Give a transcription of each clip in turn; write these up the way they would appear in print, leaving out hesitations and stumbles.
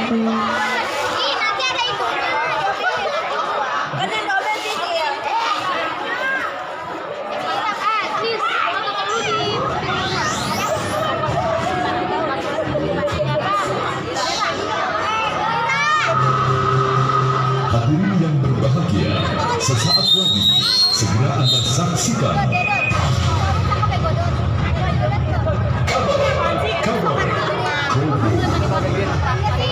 Nanti ada ibunya. Kan yang dobel sih dia. Nis, foto kamu di. Hadirin yang berbahagia, sesaat lagi segera Anda saksikan kabar Kobo mempersembahkan Plus 3.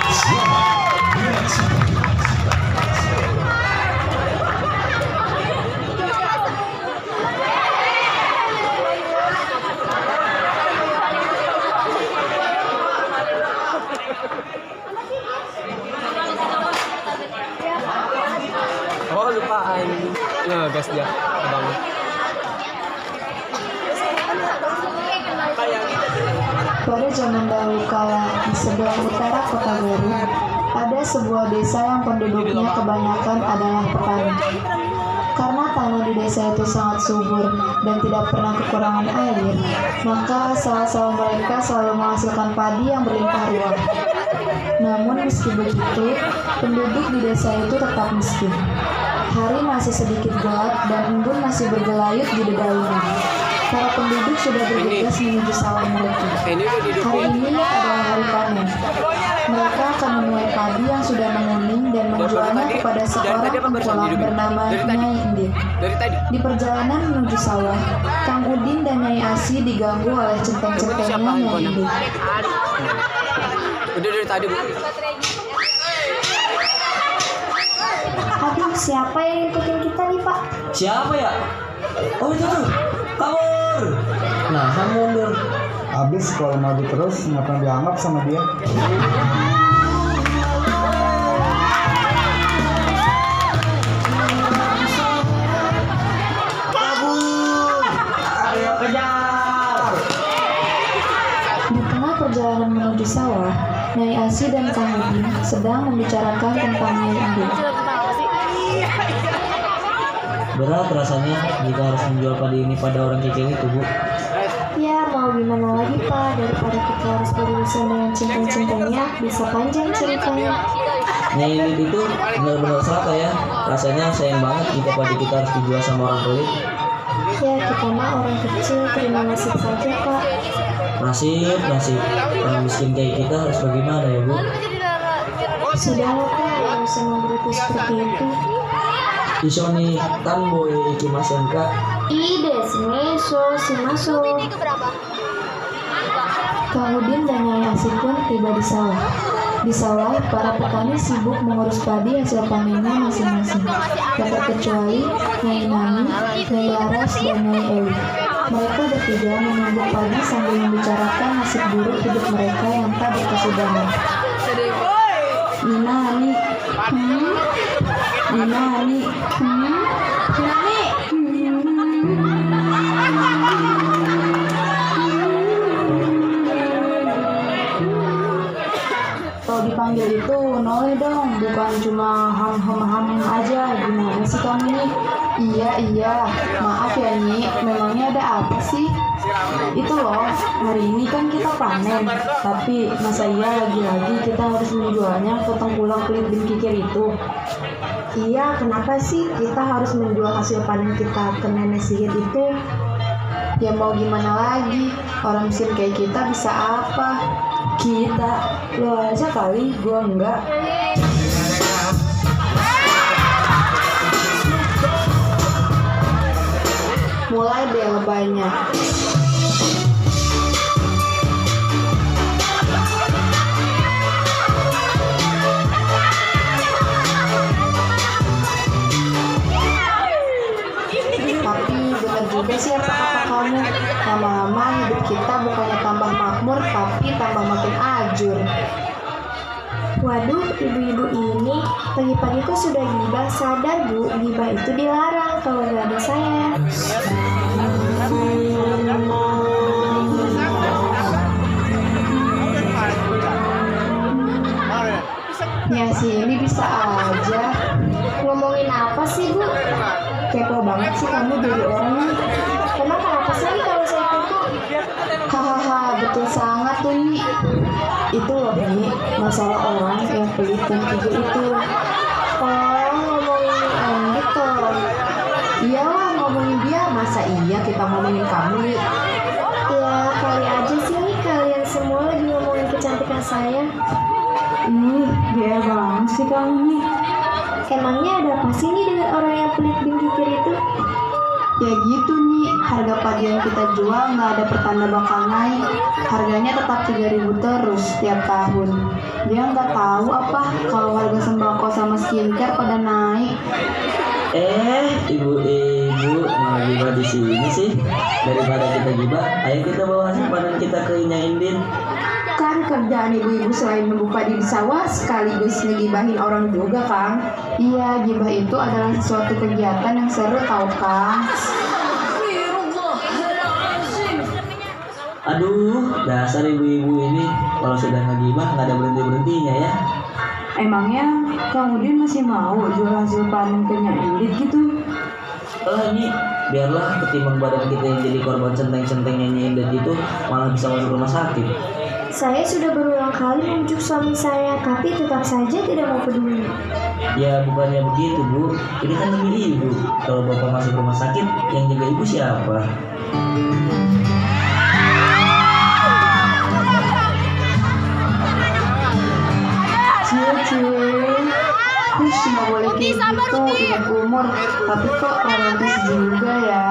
Selamat menyaksikan. Oh lupaan ngegas dia abang. Pada zaman dahulu kala, di sebelah utara kota Garut, ada sebuah desa yang penduduknya kebanyakan adalah petani. Karena tanah di desa itu sangat subur dan tidak pernah kekurangan air, maka sawah-sawah mereka selalu menghasilkan padi yang berlimpah ruah. Namun meski begitu, penduduk di desa itu tetap miskin. Hari masih sedikit gelap dan embun masih bergelayut di dedaunan. Para penduduk sudah bergegas menuju sawah mereka. Hari ini adalah hari panen. Mereka akan menuai padi yang sudah menguning dan menjualnya kepada seorang pengkulak bernama Nyai Indit. Di perjalanan menuju sawah, Kang Udin dan Nyai Asi diganggu oleh centeng-centengnya Nyai Indit. Udah dari tadi, Bu. Aduh, siapa yang ikutin kita nih, Pak? Siapa ya? Oh itu tuh, kabur. Nah, kamu mundur. Habis kalau maju terus nggak pernah dianggap sama dia. Kabur. Ayo kejar. Di tengah perjalanan menuju sawah, Nyai Asi dan Kang Udin sedang membicarakan tentang Nyai Indit. Berat rasanya jika harus menjual padi ini pada orang kecil itu, Bu. Ya, mau gimana lagi, Pak? Daripada kita harus berurusan dengan centeng-centengnya, bisa panjang ceritanya. Nyai ini itu benar-benar serata ya. Rasanya sayang banget jika padi kita harus dijual sama orang pelit. Ya, kita mah orang kecil, terima nasib saja, Pak. Nasib. Orang miskin kayak kita harus bagaimana ya, Bu? Sudahlah, Pak, nggak usah menggerutu seperti itu. Isoni tan boy ikimasen ka. Ide, si masuk. Kang Udin dan Nyai Asi pun tiba di sawah. Di sawah, para petani sibuk mengurus padi hasil panennya masing-masing. Tak terkecuali Nyai Nani, Nyai Laras, dan Nyai Ewi. Mereka bertiga menunggu pagi sambil membicarakan nasib buruk hidup mereka yang tak berkesudahan. Nina, Hani, Nina, Hani, Nani. Kalau dipanggil itu noleh dong, bukan cuma ham aja. Gimana sih kamu nih? Iya, maaf ya Nyi, memangnya ada apa sih? Itu loh, hari ini kan kita panen, tapi masa iya lagi-lagi kita harus menjualnya ke tengkulak pelit bin kikir itu? Iya, kenapa sih kita harus menjual hasil panen kita ke nenek sihir itu? Ya mau gimana lagi, orang miskin kayak kita bisa apa? Kita, lo aja kali, gua enggak. Mulai deh lebaynya. Tapi benar juga sih apa kata kamu. Lama-lama hidup kita bukannya tambah makmur, tapi tambah makin ajur. Waduh, ibu-ibu ini pagi-pagi kok sudah gibah. Sadar Bu, gibah itu dilarang kalau nggak ada saya. Ya sih, ini bisa aja. Ngomongin apa sih Bu? Kepo banget sih masalah orang yang pelit dan kikir itu. Oh, ngomongin Endit toh. Iyalah ngomongin dia, masa iya kita ngomongin kamu nih? Ya, kali aja sih kalian semua lagi ngomongin kecantikan saya. Gaya banget sih kamu nih. Emangnya ada apa sih nih dengan orang yang pelit dan kikir itu? Ya gitu nih, harga padi yang kita jual nggak ada pertanda bakal naik. Harganya tetap 3.000 terus setiap tahun. Dia nggak tahu apa kalau harga sembako sama skincare pada naik. Ibu-ibu malah gibah di sini sih. Daripada kita gibah, ayo kita bawa hasil panen kita ke Nya Indin. Kan kerjaan ibu-ibu selain nunggu padi di sawah sekaligus ngegibahin orang juga, Kang. Iya, gibah itu adalah suatu kegiatan yang seru tau, Kang. Aduh, dasar ibu-ibu ini kalau sudah ngegibah nggak ada berhenti-berhentinya ya. Emangnya Kang Udin masih mau jual hasil panen ke Nya Indit gitu? Ini biarlah ketimbang badan kita yang jadi korban centeng-centengnya Nya Indit itu malah bisa masuk rumah sakit. Saya sudah berulang kali membujuk suami saya, tapi tetap saja tidak mau peduli. Ya bukannya begitu Bu, ini kan demi ibu. Kalau bapak masuk rumah sakit, yang jaga ibu siapa? Cie, Hush, nggak boleh kayak gitu, ingat umur. Tapi kok romantis juga ya.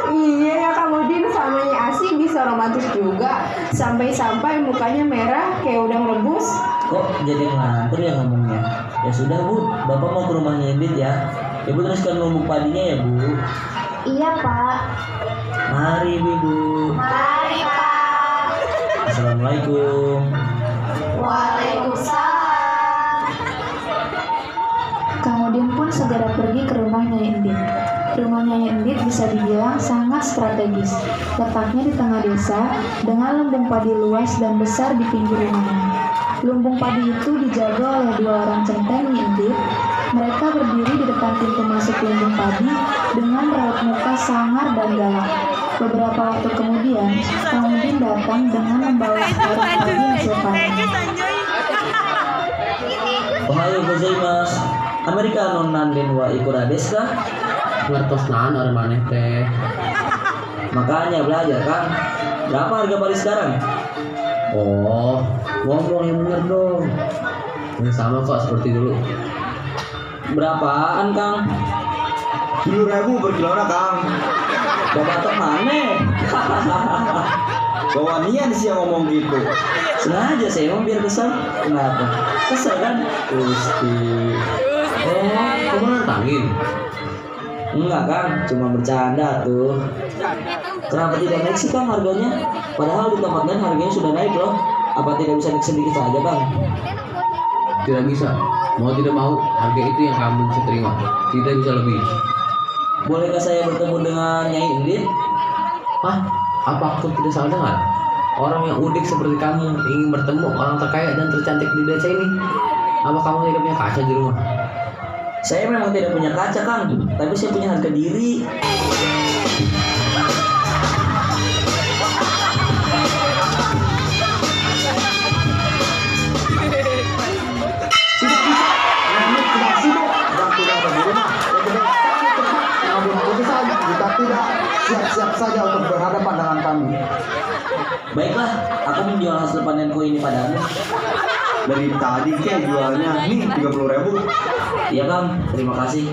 Iya ya, Kang Udin sama Nyi Asi bisa romantis juga. Sampai-sampai mukanya merah kayak udang rebus. Kok jadi ngantur ya ngomongnya? Ya sudah Bu, bapak mau ke rumahnya Indit ya. Ibu teruskan numbuk padinya ya Bu. Iya, Pak. Mari Ibu. Mari, Pak. Assalamualaikum. Waalaikumsalam. Kang Udin pun segera pergi ke rumah Nyai Indit. Rumah Nyai Indit bisa dibilang sangat strategis. Letaknya di tengah desa dengan lumbung padi luas dan besar di pinggir rumahnya. Lumbung padi itu dijaga oleh 2 orang centeng Nyai Indit. Mereka berdiri di depan pintu masuk lumbung padi dengan raut muka sangar dan galak. Beberapa waktu kemudian, Kang Udin datang dengan membawa sekarang padi hasil panen. Ohayo gozaimasu. Amerikano nanden wa ikura desu ka? Ngertos nahan orang maneh teh. Makanya belajar kan. Berapa harga padi sekarang? Oh, ngomong yang bener dong. Ini sama kok seperti dulu. Berapaan Kang? 10.000 per kilona, Kang. Bapak tok mana? Bawanian sih yang ngomong gitu. Sengaja saya emang biar kesel. Kenapa? Kesel kan? Gusti. Oh, kamu nantangin? Enggak kan, cuma bercanda tuh. Kenapa tidak naik sih Kang harganya? Padahal di tempat lain harganya sudah naik loh. Apa tidak bisa naik sedikit saja Bang? Tidak bisa. Mau tidak mau, harga itu yang kamu bisa terima. Tidak bisa lebih. Bolehkah saya bertemu dengan Nyai Indit? Hah? Apa aku tidak salah dengar? Orang yang udik seperti kamu ingin bertemu orang terkaya dan tercantik di desa ini. Apa kamu tidak punya kaca di rumah? Saya memang tidak punya kaca Kang, tapi saya punya harga diri. Siap-siap saja untuk berhadapan dengan kami. Baiklah, aku menjual hasil panenku ini padamu. Dari tadi kayak jualnya nih 30.000. Iya Kang, terima kasih.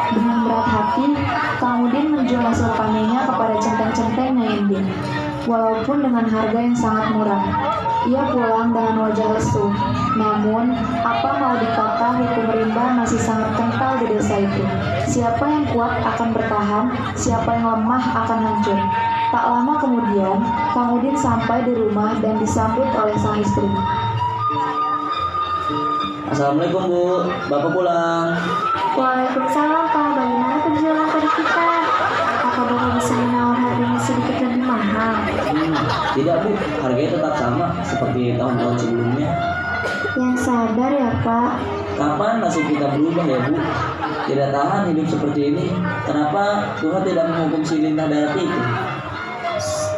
Dengan berat hati, Kang Udin menjual hasil panennya kepada centeng-centeng Nyai Indit, walaupun dengan harga yang sangat murah. Ia pulang dengan wajah lesu. Namun, apa mau dikata, hukum rimba masih sangat kental di desa itu. Siapa yang kuat akan bertahan, siapa yang lemah akan hancur. Tak lama kemudian, Kang Udin sampai di rumah dan disambut oleh sang istri. Assalamualaikum Bu, Bapak pulang. Waalaikumsalam Pak, bagaimana perjalanan tadi kita? Apakah Bapak bisa menawar harganya sedikit lebih mahal? Tidak Bu, harganya tetap sama seperti tahun-tahun sebelumnya. Yang sabar ya Pak. Kapan nasib kita berubah ya Bu? Tidak tahan hidup seperti ini. Kenapa Tuhan tidak menghukum si lintah darat itu?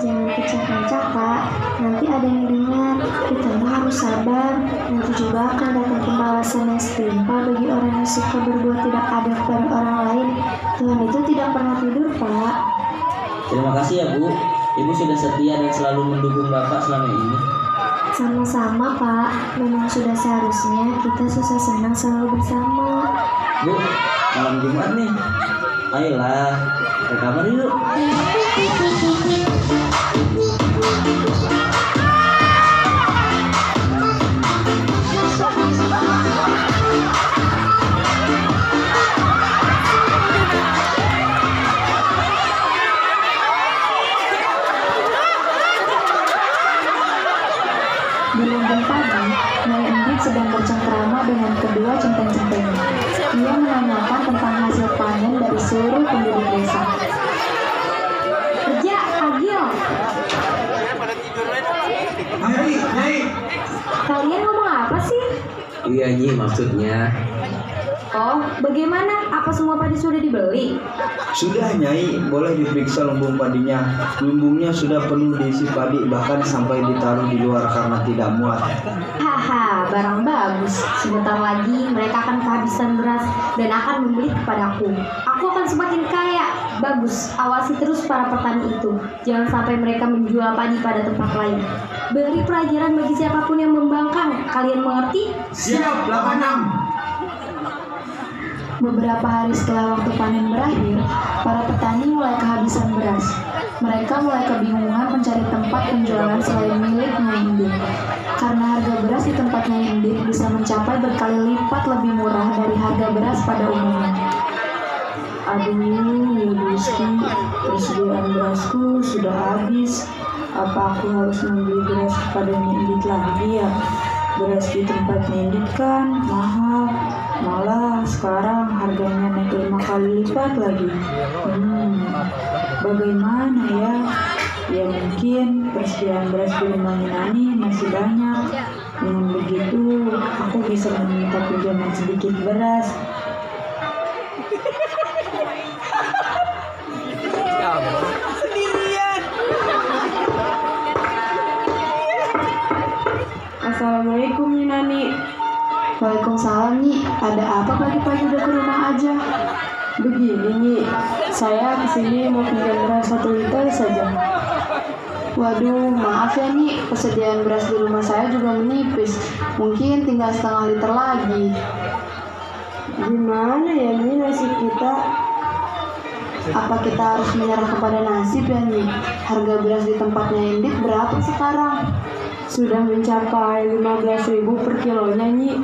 Jangan pecah-pecah Pak, nanti ada yang dengar. Kita mah harus sabar. Nanti juga akan datang pembalasan yang setimpal bagi orang yang suka berbuat tidak adil kepada orang lain. Tuhan itu tidak pernah tidur Pak. Terima kasih ya Bu. Ibu sudah setia dan selalu mendukung Bapak selama ini. Sama-sama Pak, memang sudah seharusnya kita susah senang selalu bersama. Bu, malam Jumat nih. Ayolah, ke kamar yuk. Di lumbung padi, Nyai Endit sedang bercengkrama dengan kedua centeng-centengnya. Ia menanyakan tentang hasil panen dari seluruh penduduk desa. Kerja, Agil. Kalian ngomong apa sih? Iya Nyi, maksudnya. Oh, bagaimana? Apa semua padi sudah dibeli? Sudah Nyai, boleh diperiksa lumbung padinya. Lumbungnya sudah penuh diisi padi, bahkan sampai ditaruh di luar karena tidak muat. Haha, barang bagus. Sebentar lagi mereka akan kehabisan beras dan akan membeli kepadaku. Aku akan semakin kaya. Bagus, awasi terus para petani itu. Jangan sampai mereka menjual padi pada tempat lain. Beri pelajaran bagi siapapun yang membangkang. Kalian mengerti? Siap, 86. Beberapa hari setelah waktu panen berakhir, para petani mulai kehabisan beras. Mereka mulai kebingungan mencari tempat penjualan selain milik Nyai Endit. Karena harga beras di tempat Nyai Endit bisa mencapai berkali lipat lebih murah dari harga beras pada umumnya. Aduh, Ibu Gusti, persediaan berasku sudah habis. Apa aku harus membeli beras kepada Nyai Endit lagi ya? Beras di tempat Nyai Endit kan mahal. Malah sekarang harganya naik 5 kali lipat lagi. Bagaimana ya? Ya mungkin persediaan beras di rumah Nani masih banyak. Dengan begitu, aku bisa meminta pinjaman sedikit beras. Assalamualaikum Nani. Waalaikumsalam Nyi, ada apa pagi-pagi udah ke rumah aja? Begini Nyi, saya kesini mau pinjam beras 1 liter saja. Waduh, maaf ya Nyi, persediaan beras di rumah saya juga menipis. Mungkin tinggal setengah liter lagi. Gimana ya Nyi nasib kita? Apa kita harus menyerah kepada nasib ya Nyi? Harga beras di tempatnya Endit berapa sekarang? Sudah mencapai 15.000 per kilonya Nyi.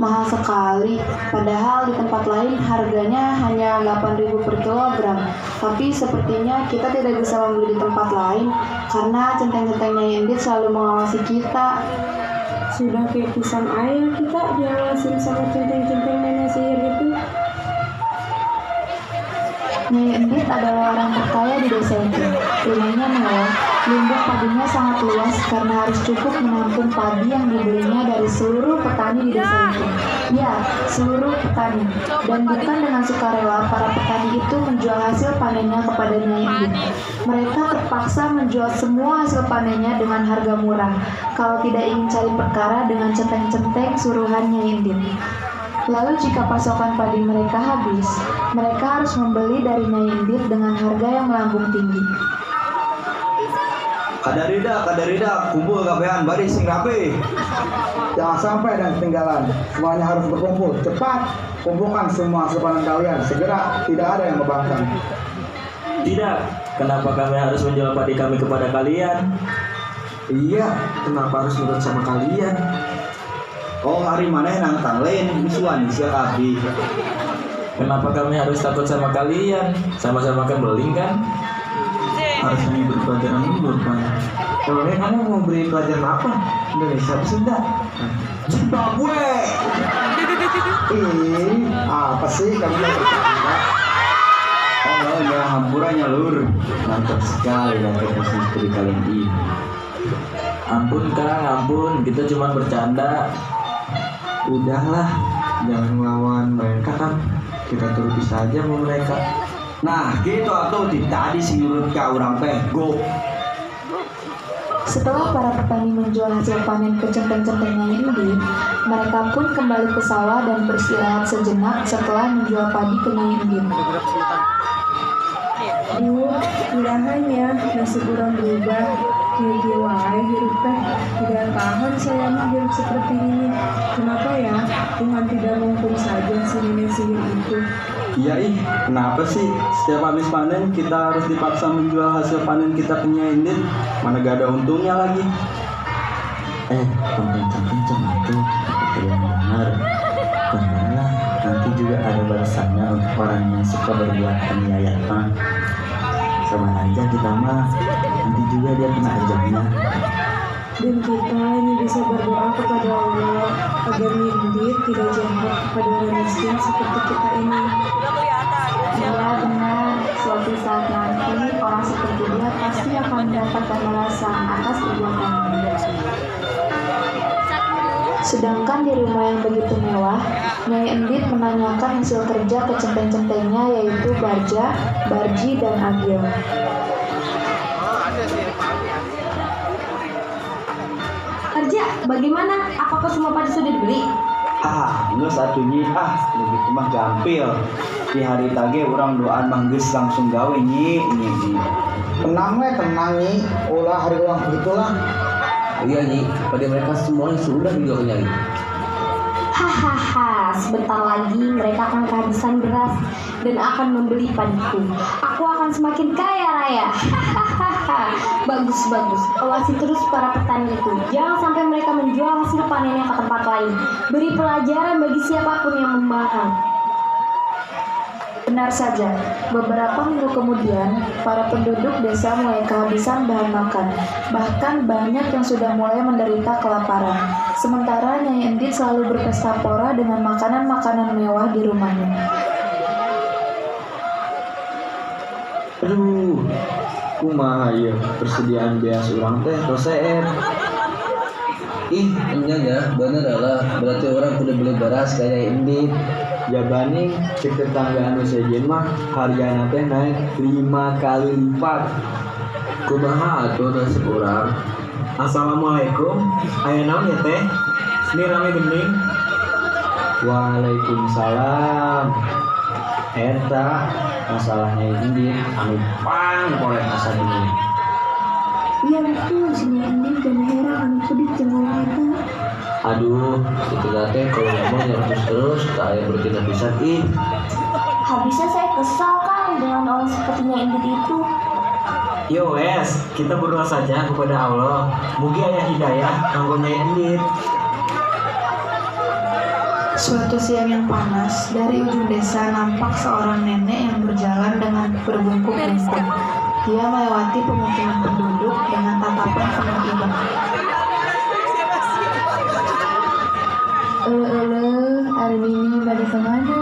Mahal sekali, padahal di tempat lain harganya hanya 8.000 per kilogram. Tapi sepertinya kita tidak bisa membeli di tempat lain karena centeng-centengnya Endit selalu mengawasi kita. Sudah kayak pisang ayam kita diawasin sama centeng-centeng nenek sihir itu. Nyai Endit adalah orang terkaya di desa itu. Rumahnya mewah, lumbung padinya sangat luas karena harus cukup menampung padi yang dibelinya dari seluruh petani di desa itu. Ya, seluruh petani. Dan bukan dengan sukarela para petani itu menjual hasil panennya kepada Nyai Endit. Mereka terpaksa menjual semua hasil panennya dengan harga murah, kalau tidak ingin cari perkara dengan centeng-centeng suruhan Nyai Endit. Lalu jika pasokan padi mereka habis, mereka harus membeli dari Nyai Endit dengan harga yang melambung tinggi. Kadarida, kumpul gapean baris sing rapi. Jangan sampai ada yang ketinggalan. Semuanya harus berkumpul. Cepat, kumpulkan semua hasil panen kalian. Segera, tidak ada yang membangkang. Tidak, kenapa kami harus menjual padi kami kepada kalian? Iya, kenapa harus nurut sama kalian? Oh hari mana nang tanglen misuan siap abi. Kenapa kami harus takut sama kalian? Sama-sama kan beling kan? Harus beri pelajaran dulu kan. Kalau kamu mau beri pelajaran apa? Indonesia apa Sunda? Zimbabwe. Apa sih kamu yang bercanda? Oh ya hampurannya lur. Mantap sekali teknis misteri kalian ini. Ampun Kang, ampun, kita cuma bercanda. Udahlah, jangan melawan mereka kan. Kita turuti saja sama mereka. Nah gitu atau tadi si nurut ka orang teh go. Setelah para petani menjual hasil panen ke centeng-centengnya Indit, mereka pun kembali ke sawah dan beristirahat sejenak setelah menjual padi ke Nyai Indit. Mudahannya nasib orang berubah. Jadi wae hirup teh tidak tahan saya mah hirup seperti ini. Kenapa ya Tuhan tidak menghukum saja si nenek sihir itu? Iya kenapa sih setiap habis panen kita harus dipaksa menjual hasil panen kita ke Nyai Indit? Mana gak ada untungnya lagi. Kencang-kencang itu yang benar. Benar, nanti juga ada balasannya untuk orang yang suka berbuat penyiayatan. Sama aja kita mah, nanti juga dia kena ajalnya. Dan kita hanya bisa berdoa kepada Allah agar Indit tidak jahat kepada orang miskin seperti kita ini. Ya benar, suatu saat nanti orang seperti dia pasti akan mendapatkan balasan atas perbuatannya. Sedangkan di rumah yang begitu mewah, Nyai Endit menanyakan hasil kerja ke centeng-centengnya yaitu Barja, Barji, dan Agil. Kerja, bagaimana? Apakah semua padi sudah dibeli? Nggak satunya begitu mah gampil. Di hari tage orang doaan mangges langsung gawe nyi. Tenang nyi, ulah hari ulang begitulah. Iya Nyi, pada mereka semuanya sudah juga ke Nyai. Hahaha, sebentar lagi mereka akan kehabisan beras dan akan membeli padiku. Aku akan semakin kaya raya. Hahaha, bagus. Awasi terus para petani itu. Jangan sampai mereka menjual hasil panennya ke tempat lain. Beri pelajaran bagi siapapun yang membarang. Benar saja, beberapa minggu kemudian, para penduduk desa mulai kehabisan bahan makan. Bahkan banyak yang sudah mulai menderita kelaparan. Sementara Nyai Endit selalu berpesta pora dengan makanan-makanan mewah di rumahnya. Aduh, kumaha ya persediaan beas urang teh dosen. Enggak ya, bener lah. Berarti orang udah beli beras kayak Indit. Jabani cek tetangga anu sejen mah hargana teh naik 5 kali lipat. Kumaha atuh nasib urang? Assalamualaikum, aya naon ya teh? Ini rame gening. Waalaikumsalam. Eta masalahnya ini anu pang korek asa dunia. Iya betul, si Nyai Endit dan Hera anu pedih jeung eta. Aduh, itu teh kalau ngomong yang terus tak ada bertindak bisa Habisnya saya kesal kan dengan orang seperti Nyai Endit itu. Yo wes, kita berdoa saja kepada Allah. Mugi aya hidayah kanggo Nyai Endit. Suatu siang yang panas, dari ujung desa nampak seorang nenek yang berjalan dengan berbungkuk-bungkuk. Dia melewati pemukiman penduduk dengan tatapan penuh iba. Hari ini balik kemana?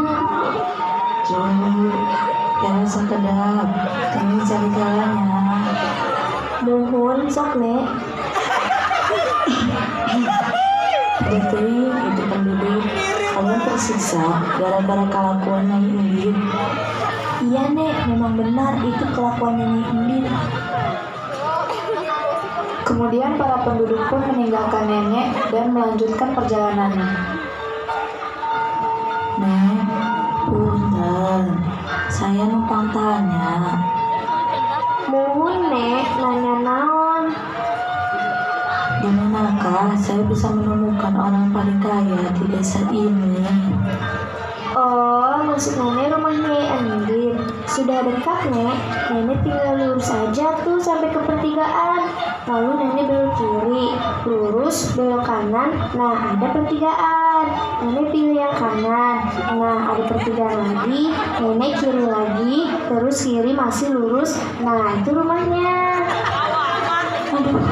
Jangan sekedap, kami cari jalannya. Nuhun sok nek. Jadi itu penduduk, kalian tersiksa gara-gara kelakuan Nyai Endit. Iya nek, memang benar itu kelakuannya Nyai Endit. Kemudian para penduduk pun meninggalkan nenek dan melanjutkan perjalanannya. Nek, punten, saya numpang tanya. Muhun nek, nanya naon? Di manakah saya bisa menemukan orang paling kaya di desa ini? Oh, maksud nenek rumah Nyai Endit. Si Sudah dekat, Nek. Nenek tinggal lurus aja tuh sampai ke pertigaan. Lalu nenek belok kiri, lurus, belok kanan. Nah, ada pertigaan. Nenek pilih yang kanan. Nah, ada pertigaan lagi. Nenek kiri lagi, terus kiri masih lurus. Nah, itu rumahnya. Aduh,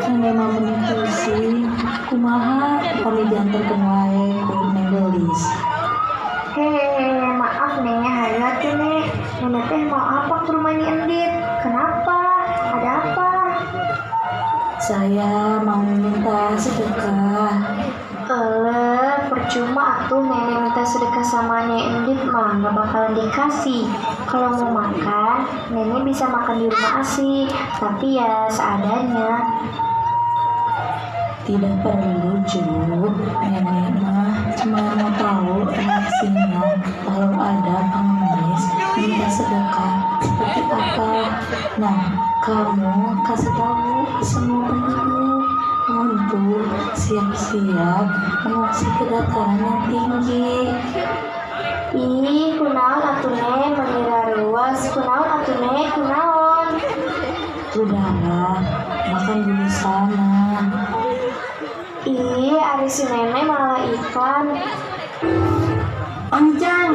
nenek mau menikah sih. Kumaha kami diantarkan wae ku Neng Gelis. Hehehe, maaf Nek, hayo tuh Nek. Nenek teh mau apa ke rumahnya Endit? Kenapa? Ada apa? Saya mau minta sedekah. Percuma tuh nenek minta sedekah sama Nek Endit mah gak bakalan dikasih. Kalau mau makan, nenek bisa makan di rumah Asi, tapi ya seadanya. Tidak perlu, Cuk. Nenek mah cuma mau tahu reaksinya kalau ada pengemis minta sedekah seperti apa. Nah, kamu kasih tahu semua penduduk untuk siap-siap mengungsi ke dataran yang tinggi. Ih, kunaon atuh Nek mengira ruas, kunaon atuh Nek, kunaon. Udahlah, makan dulu sana. Ih, ari si nenek malah iklan. Oncang.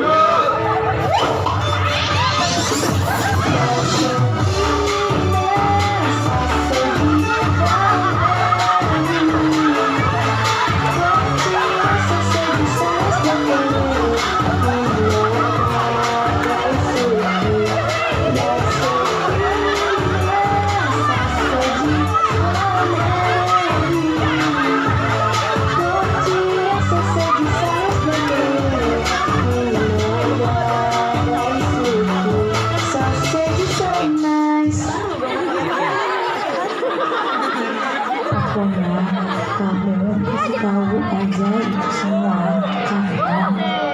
Pokoknya kamu kasih tahu aja itu semua karena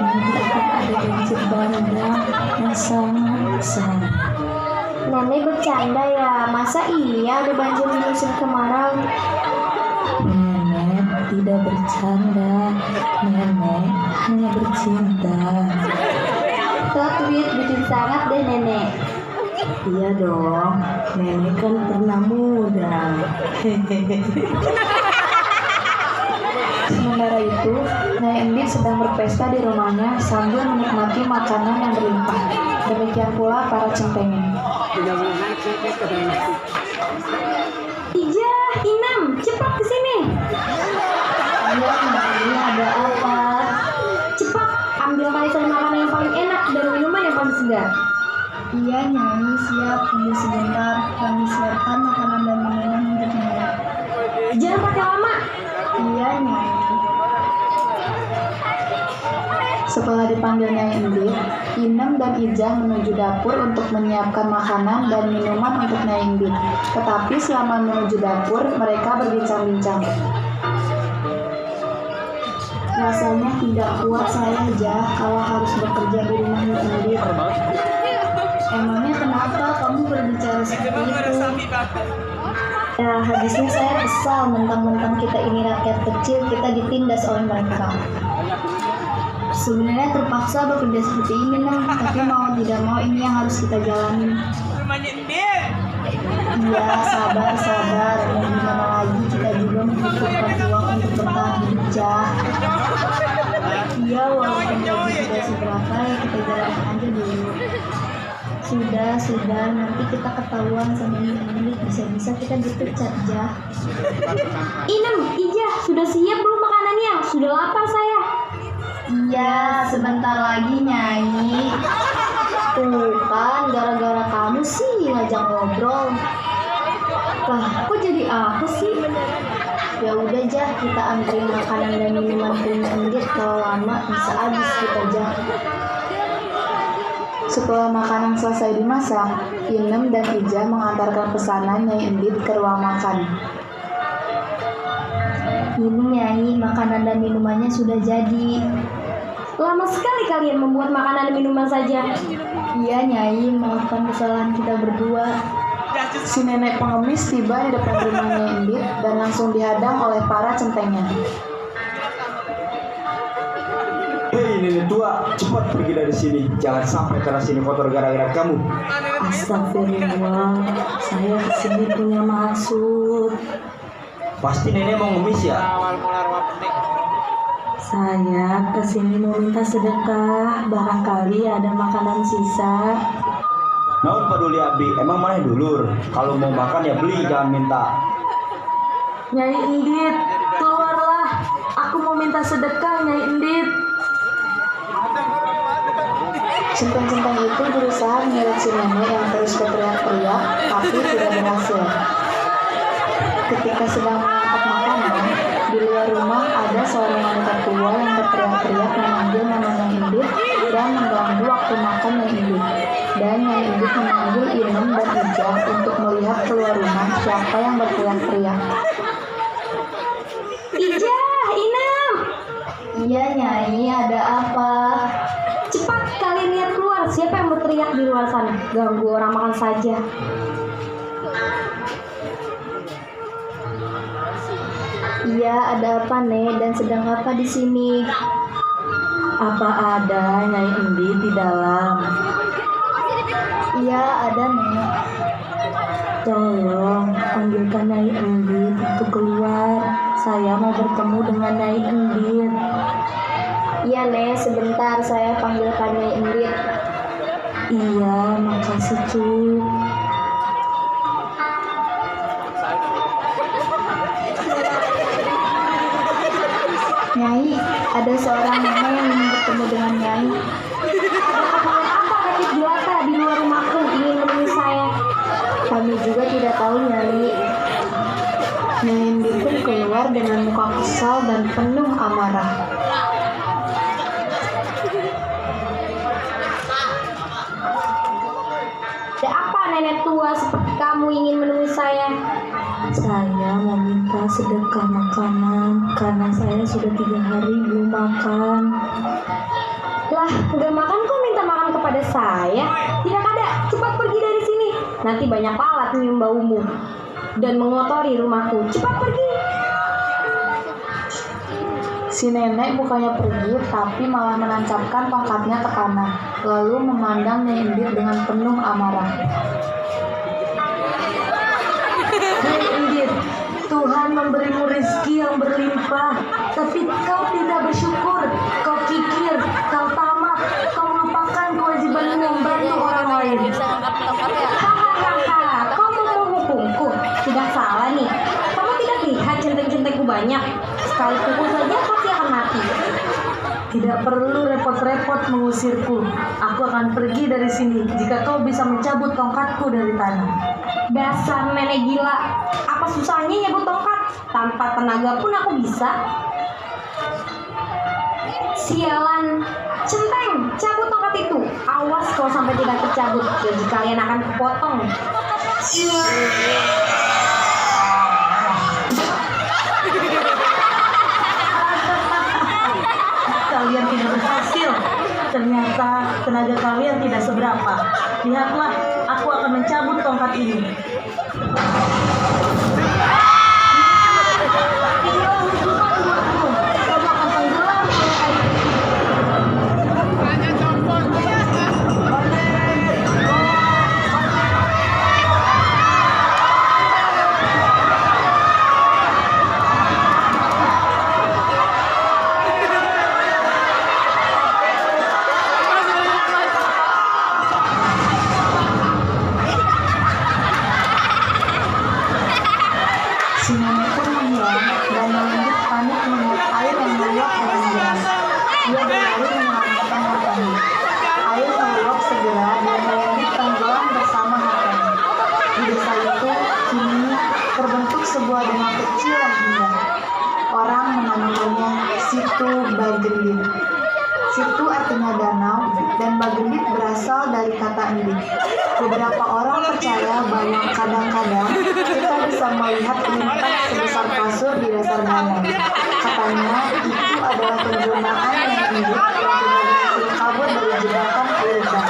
nanti akan ada banjir bandang yang sangat besar. Nenek bercanda ya, masa iya ada banjir di musim kemarau? Nenek tidak bercanda, nenek hanya bercinta. Tweet bikin sangat deh nenek. Iya dong, nenek kan pernah muda. Sementara itu, Nyai Endit sedang berpesta di rumahnya sambil menikmati makanan yang berlimpah. Demikian pula para centengnya. Ija, Inam, cepat ke sini. Iya, ini ada apa? Cepat, ambil manisan makanan yang paling enak dan minuman yang paling segar. Iya Nyai, siap. Tunggu sebentar, kami siapkan makanan dan minuman untuk Nyai. Jangan pakai lama. Iya Nyai. Setelah dipanggil Nyai Endit, Inem dan Ijah menuju dapur untuk menyiapkan makanan dan minuman untuk Nyai Endit. Tetapi selama menuju dapur, mereka berbincang-bincang. Rasanya tidak kuat saya Jah kalau harus bekerja di rumah Nyai Endit. Emangnya kenapa kamu berbicara seperti itu? Ya, habisnya saya kesal mentang-mentang kita ini rakyat kecil, kita ditindas oleh mereka. Sebenarnya terpaksa bekerja seperti ini, Nang, tapi mau tidak mau ini yang harus kita jalani. Iya, sabar. Mau gimana lagi, kita juga membutuhkan uang untuk bertahan hidup, Jah. Iya, walaupun gaji tidak seberapa, ya kita jalani aja dulu. Sudah, nanti kita ketahuan sama ini, bisa-bisa kita dipecat, Jah. Inem, Ija, sudah siap belum makanannya? Sudah lapar saya. Iya, sebentar lagi Nyai. Tuh kan, gara-gara kamu sih ngajak ngobrol. Lah, kok jadi aku sih? Ya udah Jah, kita anterin makanan dan minuman ke Nyai Endit. Kalau lama bisa habis kita Jah. Setelah makanan selesai dimasak, Inem dan Ija mengantarkan pesanan Nyai Endit ke ruang makan. Ini Nyai, makanan dan minumannya sudah jadi. Lama sekali kalian membuat makanan dan minuman saja. Iya Nyai, maafkan kesalahan kita berdua. Si nenek pengemis tiba di depan rumah Nyai Endit dan langsung dihadang oleh para centengnya. Hei Hei nenek tua, cepat pergi dari sini. Jangan sampai teras sini kotor gara-gara kamu. Astagfirullah, saya kesini punya maksud. Pasti nenek mau ngemis ya? Saya kesini mau minta sedekah, barangkali ada makanan sisa. Naon peduli Abi, emang mana dulur? Kalau mau makan ya beli, jangan minta. Nyai Endit, keluarlah. Aku mau minta sedekah, Nyai Endit. Centang-centang itu berusaha menyeret si nenek yang terus berteriak-teriak, tapi tidak berhasil. Ketika sedang mengangkat makanan, di luar rumah ada seorang wanita tua yang berteriak-teriak memanggil namanya Indit dan mengganggu waktu makan Nyai Indit. Dan Nyai Indit memanggil Inem dan Ijah untuk melihat keluar rumah siapa yang berteriak-teriak. Ijah, Inem. Iya Nyai, ada apa? Cepat kalian lihat keluar, siapa yang berteriak di luar sana? Ganggu orang makan saja. Iya, ada apa Nek dan sedang apa di sini? Apa ada Nyai Endit di dalam? Iya, ada Nek. Tolong panggilkan Nyai Endit untuk keluar. Saya mau bertemu dengan Nyai Endit. Iya Nek, sebentar saya panggilkan Nyai Indit. Iya, makasih Cuk. Nyai, ada seorang nenek yang ingin bertemu dengan Nyai. Apa kaki jelata di luar rumahku ingin menemui saya? Kami juga tidak tahu Nyai. Nyai Indit pun keluar dengan muka kesal dan penuh amarah. Ada apa nenek tua seperti kamu ingin menemui saya? Saya mau minta sedekah makanan karena saya sudah 3 hari belum makan. Lah, nggak makan kok minta makan kepada saya? Tidak ada, cepat pergi dari sini. Nanti banyak lalat menyium baumu dan mengotori rumahku. Cepat pergi. Si nenek bukannya pergi, tapi malah menancapkan tongkatnya ke tanah, lalu memandang Nyai Indit dengan penuh amarah. Nyai Endit, Tuhan memberimu rezeki yang berlimpah, tapi kau tidak bersyukur, kau kikir, kau tamat, kau melupakan kewajibanmu membantu orang lain. Hahaha, kau mau menghukumku? Tidak salah nih. Kamu tidak lihat centeng-centengku banyak. Sekali pukul saja pasti akan mati. Tidak perlu repot-repot mengusirku. Aku akan pergi dari sini jika kau bisa mencabut tongkatku dari tanah. Dasar nenek gila. Apa susahnya nyabut tongkat? Tanpa tenaga pun aku bisa. Sialan. Centeng, cabut tongkat itu. Awas kalau sampai tidak tercabut. Jadi kalian akan kepotong. Kalian tidak berhasil. Ternyata tenaga kalian tidak seberapa. Lihatlah, aku akan mencabut tongkat ini. Kamu akan tenggelam. Si nenek pun menghilang dan Nyai Indit panik melihat air yang meluap dengan deras. Ia berlari menyelamatkan hartanya. Air meluap segera dan Nyai Indit tenggelam bersama hartanya. Di desa itu kini terbentuk sebuah danau kecil yang indah. Orang menamakannya Situ Bagendit. Situ artinya danau dan Bagendit berasal dari kata endit. Beberapa orang percaya bahwa kadang-kadang kita bisa melihat lintang sebesar kasur di dasar danau. Katanya itu adalah penjelmaan yang endit yang tidak berhasil kabur dari jebakan air gas.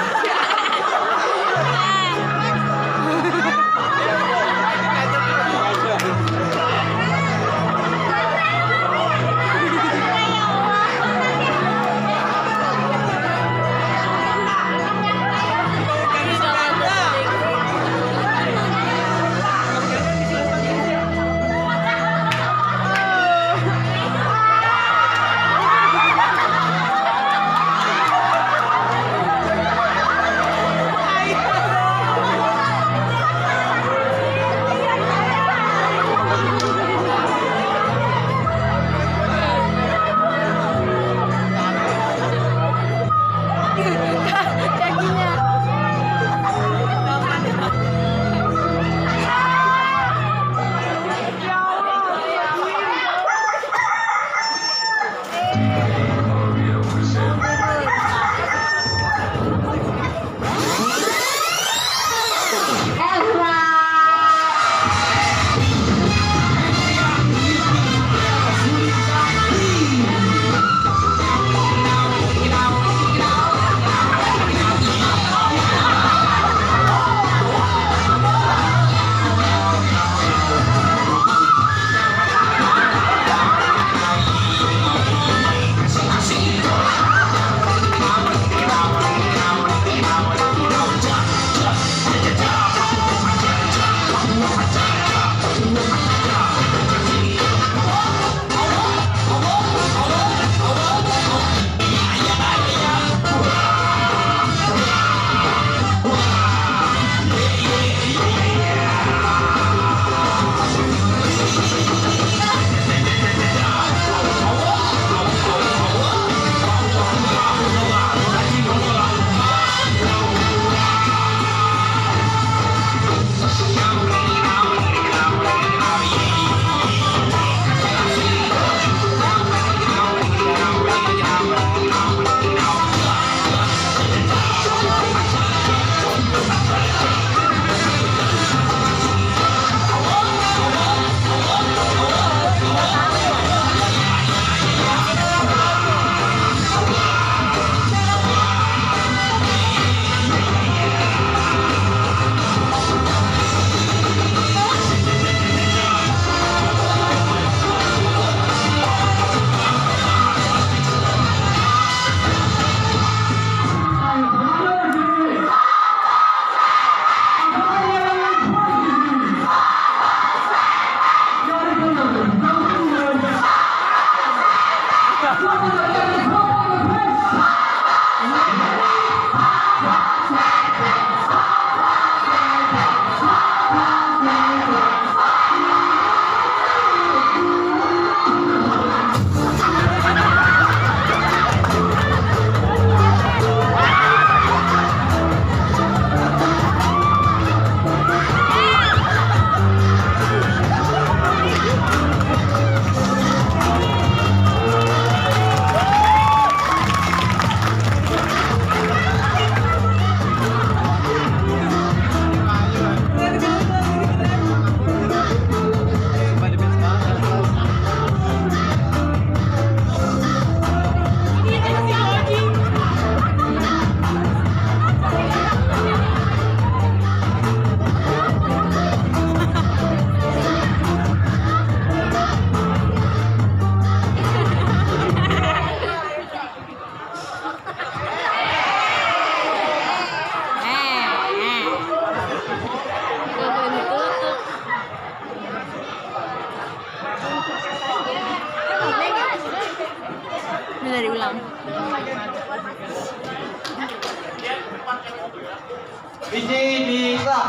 Biji di Islam.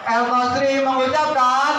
El Basri mengucapkan